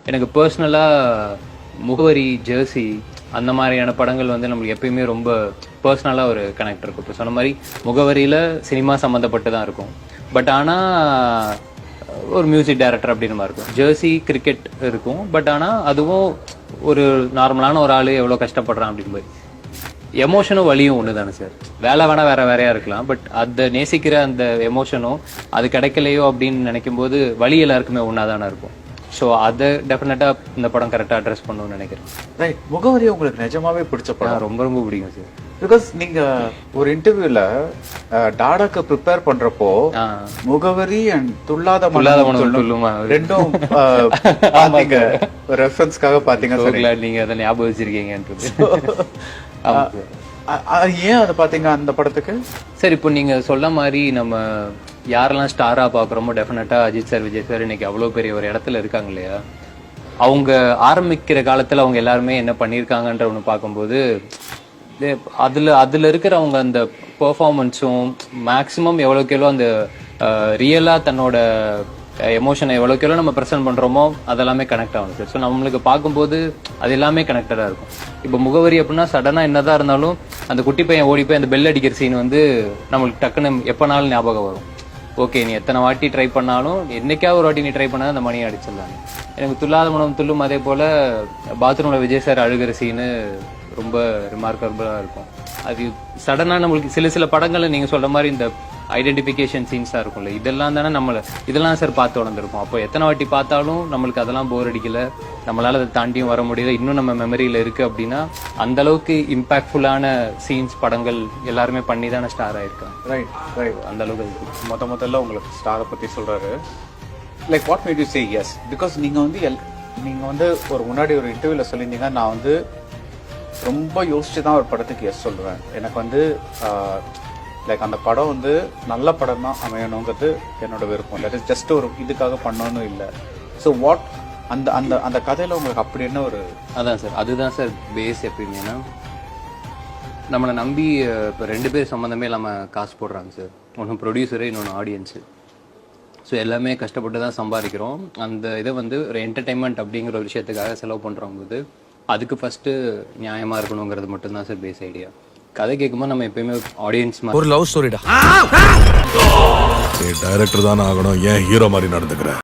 எனக்கு பர்சனலாக முகவரி, ஜெர்சி அந்த மாதிரியான படங்கள் வந்து நம்மளுக்கு எப்பயுமே ரொம்ப பர்சனலாக ஒரு கனெக்ட் இருக்கும். இப்போ சொன்ன மாதிரி முகவரியில் சினிமா சம்மந்தப்பட்டு தான் இருக்கும். பட் ஆனால் ஒரு மியூசிக் டைரக்டர் அப்படின்னு மாதிரி இருக்கும். ஜெர்சி கிரிக்கெட் இருக்கும். பட் ஆனால் அதுவும் ஒரு நார்மலான ஒரு ஆள் எவ்வளோ கஷ்டப்படுறான் அப்படின்னு போய் எமோஷனும் வலியும் ஒன்று தானே சார். வேலை வேணா வேற வேறையா இருக்கலாம். பட் அதை நேசிக்கிற அந்த எமோஷனும் அது கிடைக்கலையோ அப்படின்னு நினைக்கும் போது வலி எல்லாருக்குமே ஒன்றா தானே இருக்கும். ஸோ அதை டெஃபினட்டாக இந்த படம் கரெக்டாக அட்ரஸ் பண்ணணும்னு நினைக்கிறேன். ரைட். முகவரி உங்களுக்கு நிஜமாவே பிடிச்ச படம்? ரொம்ப ரொம்ப பிடிக்கும் சார். பிகாஸ் நீங்க ஒரு இன்டர்வியூல டாடாக்கு ப்ரிப்பேர் பண்றப்போ முகவரி அண்ட் துள்ளாத மனம் ரெண்டும் பாத்தீங்க, ரெஃபரன்ஸ்க்காக பாத்தீங்க சார். நீங்க அதை ஞாபகம் வச்சிருக்கீங்கன்றது ஏன் அதை பாத்தீங்க அந்த படத்துக்கு? சார் இப்போ நீங்க சொல்ல மாதிரி நம்ம யாரெல்லாம் ஸ்டாரா பாக்குறோமோ டெஃபினட்டா அஜித் சார், விஜய் சார் இன்னைக்கு அவ்வளவு பெரிய ஒரு இடத்துல இருக்காங்க இல்லையா. அவங்க ஆரம்பிக்கிற காலத்துல அவங்க எல்லாருமே என்ன பண்ணியிருக்காங்கன்ற ஒன்று பார்க்கும்போது அதுல இருக்கிறவங்க அந்த பெர்ஃபார்மன்ஸும் மேக்சிமம் எவ்வளோக்கு எவ்வளோ அந்த ரியலா தன்னோட எமோஷனை எவ்வளோக்கு எவ்வளோ நம்ம ப்ரெசென்ட் பண்றோமோ அதெல்லாமே கனெக்ட் ஆகும் சார். ஸோ நம்மளுக்கு பார்க்கும்போது அது எல்லாமே கனெக்டடா இருக்கும். இப்போ முகவரி அப்படின்னா சடனா என்னதான் இருந்தாலும் அந்த குட்டி பையன் ஓடி போய் அந்த பெல் அடிக்கிற சீன் வந்து நம்மளுக்கு டக்குன்னு எப்பனாலும் ஞாபகம் வரும். ஓகே, நீ எத்தனை வாட்டி ட்ரை பண்ணாலும் என்னைக்காவது ஒரு வாட்டி நீ ட்ரை பண்ணால் அந்த மணியை அடிச்சிடலாம். எனக்கு துள்ளாத மனம் துள்ளும் அதே போல பாத்ரூம்ல விஜய் சார் அழுகிற சீனு ரொம்ப ரிமார்க்கபிளாக இருக்கும். அது சடனாக நம்மளுக்கு சில படங்களில் நீங்கள் சொல்ற மாதிரி இந்த ஐடென்டிஃபிகேஷன் சீன்ஸாக இருக்கும்ல, இதெல்லாம் தானே இதெல்லாம் சார் பார்த்து வளர்ந்துருப்போம். அப்போ எத்தனை வாட்டி பார்த்தாலும் நம்மளுக்கு அதெல்லாம் போர் அடிக்கல, நம்மளால அதை தாண்டியும் வர முடியல, இன்னும் நம்ம மெமரியில் இருக்கு அப்படின்னா அந்த அளவுக்கு இம்பாக்ட்ஃபுல்லான சீன்ஸ் படங்கள் எல்லாருமே பண்ணி தானே ஸ்டார் ஆயிருக்காங்க. Right right. அந்த அளவுக்கு முதல்ல உங்களுக்கு ஸ்டாரை பற்றி சொல்றாரு. Like what made you say yes? Because நீங்க வந்து ஒரு முன்னாடி ஒரு இன்டர்வியூல சொல்லியிருந்தீங்க, நான் வந்து ரொம்ப யோசிச்சு தான் ஒரு படத்துக்கு எஸ் சொல்லுவேன். எனக்கு வந்து லைக் அந்த படம் வந்து நல்ல படம் தான் அமையணுங்கிறது என்னோட விருப்பம். தட் இஸ் ஜஸ்ட் ஒரு இதுக்காக பண்ணணும் இல்லை. ஸோ வாட் அந்த அந்த அந்த கதையில் உங்களுக்கு அப்படி என்ன ஒரு அதான் சார், அதுதான் சார் பேஸ். எப்படின்னா நம்மளை நம்பி இப்போ 2 பேர் சம்மந்தமே இல்லாமல் காசு போடுறாங்க சார். ஒன்று ப்ரொடியூசரு, இன்னொன்று ஆடியன்ஸு. ஸோ எல்லாமே கஷ்டப்பட்டு தான் சம்பாதிக்கிறோம். அந்த இதை வந்து ஒரு என்டர்டைன்மெண்ட் அப்படிங்கிற ஒரு விஷயத்துக்காக செலவு பண்ணுறவங்க அதுக்கு ஃபர்ஸ்ட் நியாயமா இருக்கணுங்கிறது மட்டும்தான் சார் பேஸ் ஐடியா. கதை கேட்கும்போது நம்ம எப்பயுமே ஆடியன்ஸ் ஒரு லவ் ஸ்டோரிடா. டைரக்டர் தான் ஆகணும், ஏன் ஹீரோ மாதிரி நடந்துக்கிற?